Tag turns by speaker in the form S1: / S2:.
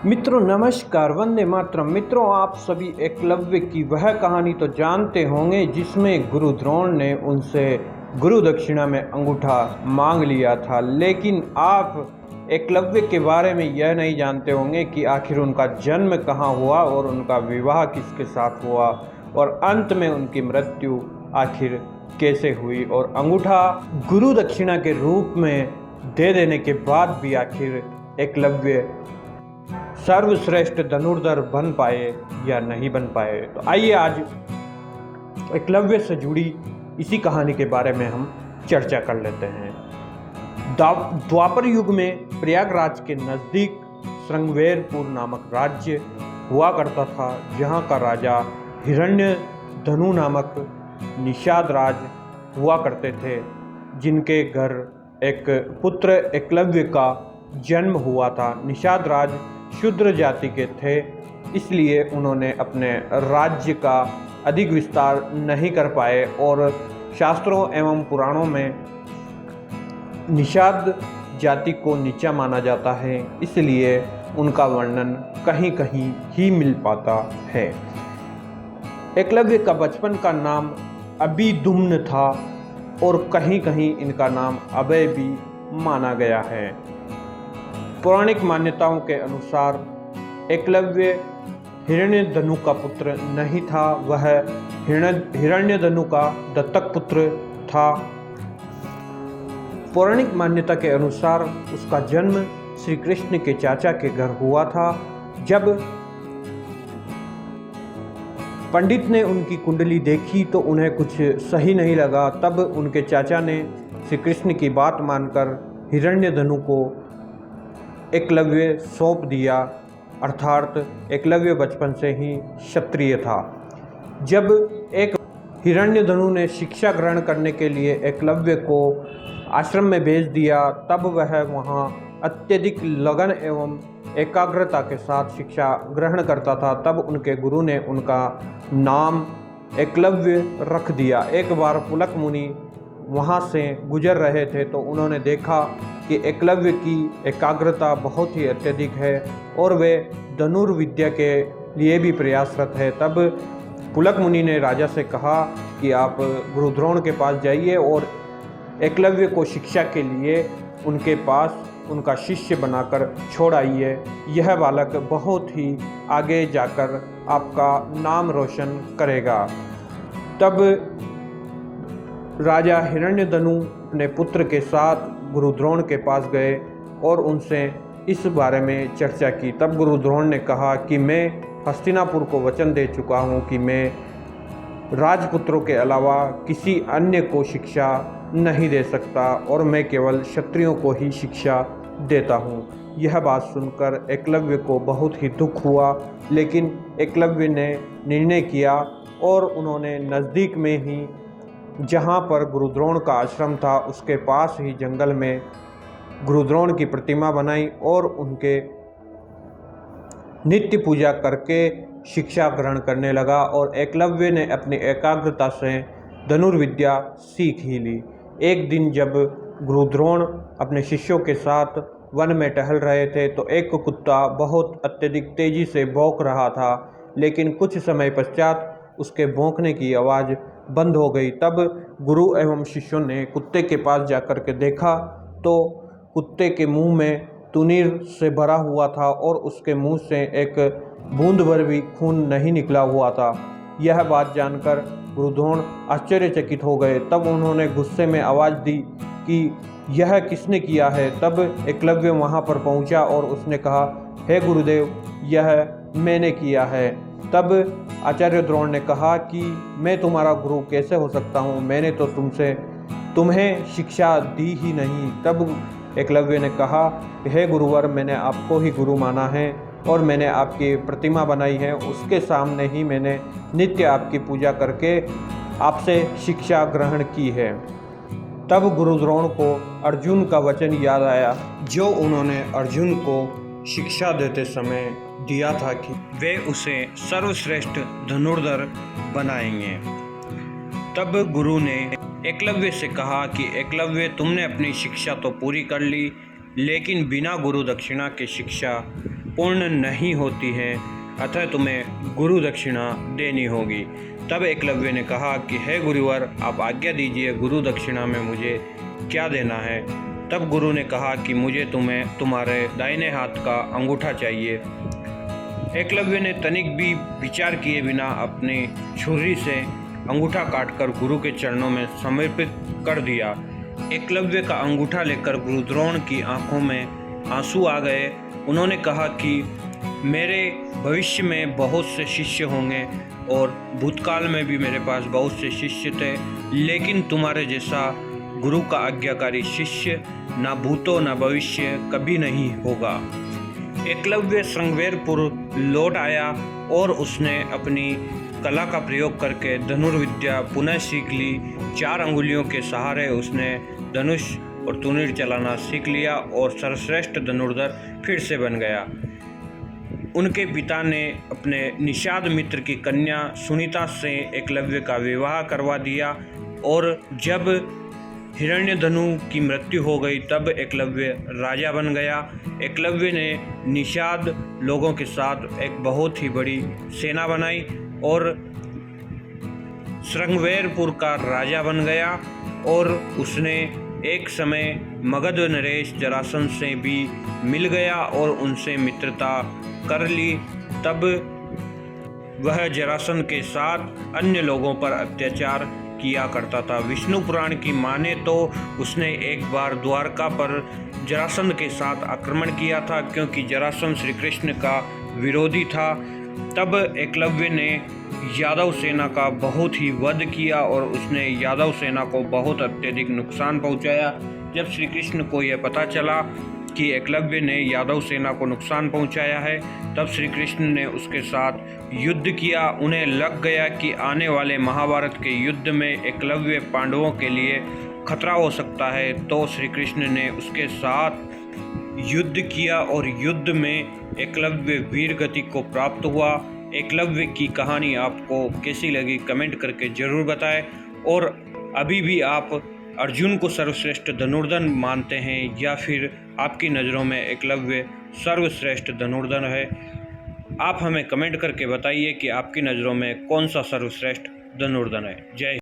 S1: मित्रों नमस्कार, वंदे मातरम। मित्रों, आप सभी एकलव्य की वह कहानी तो जानते होंगे जिसमें गुरु द्रोण ने उनसे गुरु दक्षिणा में अंगूठा मांग लिया था। लेकिन आप एकलव्य के बारे में यह नहीं जानते होंगे कि आखिर उनका जन्म कहाँ हुआ और उनका विवाह किसके साथ हुआ और अंत में उनकी मृत्यु आखिर कैसे हुई, और अंगूठा गुरु दक्षिणा के रूप में दे देने के बाद भी आखिर एकलव्य सर्वश्रेष्ठ धनुर्धर बन पाए या नहीं बन पाए। तो आइए आज एकलव्य से जुड़ी इसी कहानी के बारे में हम चर्चा कर लेते हैं। द्वापर युग में प्रयागराज के नज़दीक श्रृंगवेरपुर नामक राज्य हुआ करता था, जहाँ का राजा हिरण्यधनु नामक निषाद राज हुआ करते थे, जिनके घर एक पुत्र एकलव्य का जन्म हुआ था। निषाद राज शूद्र जाति के थे, इसलिए उन्होंने अपने राज्य का अधिक विस्तार नहीं कर पाए और शास्त्रों एवं पुराणों में निषाद जाति को नीचा माना जाता है, इसलिए उनका वर्णन कहीं कहीं ही मिल पाता है। एकलव्य का बचपन का नाम अभिदुम्न था और कहीं कहीं इनका नाम अभय भी माना गया है। पौराणिक मान्यताओं के अनुसार एकलव्य हिरण्यधनु का पुत्र नहीं था, वह हिरण्यधनु का दत्तक पुत्र था। पौराणिक मान्यता के अनुसार उसका जन्म श्री कृष्ण के चाचा के घर हुआ था। जब पंडित ने उनकी कुंडली देखी तो उन्हें कुछ सही नहीं लगा। तब उनके चाचा ने श्री कृष्ण की बात मानकर हिरण्यधनु को एकलव्य सौंप दिया, अर्थात एकलव्य बचपन से ही क्षत्रिय था। जब एक हिरण्यधनु ने शिक्षा ग्रहण करने के लिए एकलव्य को आश्रम में भेज दिया, तब वह वहाँ अत्यधिक लगन एवं एकाग्रता के साथ शिक्षा ग्रहण करता था। तब उनके गुरु ने उनका नाम एकलव्य रख दिया। एक बार पुलक मुनि वहाँ से गुजर रहे थे तो उन्होंने देखा कि एकलव्य की एकाग्रता बहुत ही अत्यधिक है और वे धनुर्विद्या के लिए भी प्रयासरत है। तब पुलक मुनि ने राजा से कहा कि आप गुरु द्रोण के पास जाइए और एकलव्य को शिक्षा के लिए उनके पास उनका शिष्य बनाकर छोड़ आइए। यह बालक बहुत ही आगे जाकर आपका नाम रोशन करेगा। तब राजा हिरण्यधनु अपने पुत्र के साथ गुरु द्रोण के पास गए और उनसे इस बारे में चर्चा की। तब गुरु द्रोण ने कहा कि मैं हस्तिनापुर को वचन दे चुका हूँ कि मैं राजपुत्रों के अलावा किसी अन्य को शिक्षा नहीं दे सकता और मैं केवल क्षत्रियों को ही शिक्षा देता हूँ। यह बात सुनकर एकलव्य को बहुत ही दुख हुआ, लेकिन एकलव्य ने निर्णय किया और उन्होंने नज़दीक में ही जहाँ पर गुरु द्रोण का आश्रम था उसके पास ही जंगल में गुरु द्रोण की प्रतिमा बनाई और उनके नित्य पूजा करके शिक्षा ग्रहण करने लगा और एकलव्य ने अपनी एकाग्रता से धनुर्विद्या सीख ही ली। एक दिन जब गुरु द्रोण अपने शिष्यों के साथ वन में टहल रहे थे तो एक कुत्ता बहुत अत्यधिक तेजी से भौंक रहा था, लेकिन कुछ समय पश्चात उसके भौंकने की आवाज़ बंद हो गई। तब गुरु एवं शिष्यों ने कुत्ते के पास जाकर के देखा तो कुत्ते के मुंह में तुनीर से भरा हुआ था और उसके मुंह से एक बूंद भर भी खून नहीं निकला हुआ था। यह बात जानकर गुरु द्रोण आश्चर्यचकित हो गए। तब उन्होंने गुस्से में आवाज़ दी कि यह किसने किया है। तब एकलव्य वहाँ पर पहुँचा और उसने कहा, हे गुरुदेव, यह मैंने किया है। तब आचार्य द्रोण ने कहा कि मैं तुम्हारा गुरु कैसे हो सकता हूँ, मैंने तो तुम्हें शिक्षा दी ही नहीं। तब एकलव्य ने कहा, हे गुरुवर, मैंने आपको ही गुरु माना है और मैंने आपकी प्रतिमा बनाई है, उसके सामने ही मैंने नित्य आपकी पूजा करके आपसे शिक्षा ग्रहण की है। तब गुरु द्रोण को अर्जुन का वचन याद आया जो उन्होंने अर्जुन को शिक्षा देते समय दिया था कि वे उसे सर्वश्रेष्ठ धनुर्धर बनाएंगे। तब गुरु ने एकलव्य से कहा कि एकलव्य, तुमने अपनी शिक्षा तो पूरी कर ली, लेकिन बिना गुरु दक्षिणा की शिक्षा पूर्ण नहीं होती है, अतः तुम्हें गुरु दक्षिणा देनी होगी। तब एकलव्य ने कहा कि हे गुरुवर, आप आज्ञा दीजिए, गुरु दक्षिणा में मुझे क्या देना है। तब गुरु ने कहा कि मुझे तुम्हारे दाहिने हाथ का अंगूठा चाहिए। एकलव्य ने तनिक भी विचार किए बिना अपनी छुरी से अंगूठा काटकर गुरु के चरणों में समर्पित कर दिया। एकलव्य का अंगूठा लेकर गुरु द्रोण की आंखों में आंसू आ गए। उन्होंने कहा कि मेरे भविष्य में बहुत से शिष्य होंगे और भूतकाल में भी मेरे पास बहुत से शिष्य थे, लेकिन तुम्हारे जैसा गुरु का आज्ञाकारी शिष्य ना भूतो ना भविष्य कभी नहीं होगा। एकलव्य श्रृंगवेरपुर लौट आया और उसने अपनी कला का प्रयोग करके धनुर्विद्या पुनः सीख ली। 4 अंगुलियों के सहारे उसने धनुष और तुनीर चलाना सीख लिया और सर्वश्रेष्ठ धनुर्धर फिर से बन गया। उनके पिता ने अपने निषाद मित्र की कन्या सुनीता से एकलव्य का विवाह करवा दिया और जब हिरण्यधनु की मृत्यु हो गई तब एकलव्य राजा बन गया। एकलव्य ने निषाद लोगों के साथ एक बहुत ही बड़ी सेना बनाई और श्रृंगवेरपुर का राजा बन गया और उसने एक समय मगध नरेश जरासंध से भी मिल गया और उनसे मित्रता कर ली। तब वह जरासंध के साथ अन्य लोगों पर अत्याचार किया करता था। विष्णु पुराण की माने तो उसने एक बार द्वारका पर जरासंध के साथ आक्रमण किया था, क्योंकि जरासंध श्री कृष्ण का विरोधी था। तब एकलव्य ने यादव सेना का बहुत ही वध किया और उसने यादव सेना को बहुत अत्यधिक नुकसान पहुंचाया। जब श्री कृष्ण को यह पता चला कि एकलव्य ने यादव सेना को नुकसान पहुंचाया है, तब श्री कृष्ण ने उसके साथ युद्ध किया। उन्हें लग गया कि आने वाले महाभारत के युद्ध में एकलव्य पांडवों के लिए खतरा हो सकता है, तो श्री कृष्ण ने उसके साथ युद्ध किया और युद्ध में एकलव्य वीर गति को प्राप्त हुआ। एकलव्य की कहानी आपको कैसी लगी कमेंट करके ज़रूर बताएं। और अभी भी आप अर्जुन को सर्वश्रेष्ठ धनुर्धर मानते हैं या फिर आपकी नज़रों में एकलव्य सर्वश्रेष्ठ धनुर्धर है, आप हमें कमेंट करके बताइए कि आपकी नज़रों में कौन सा सर्वश्रेष्ठ धनुर्धर है। जय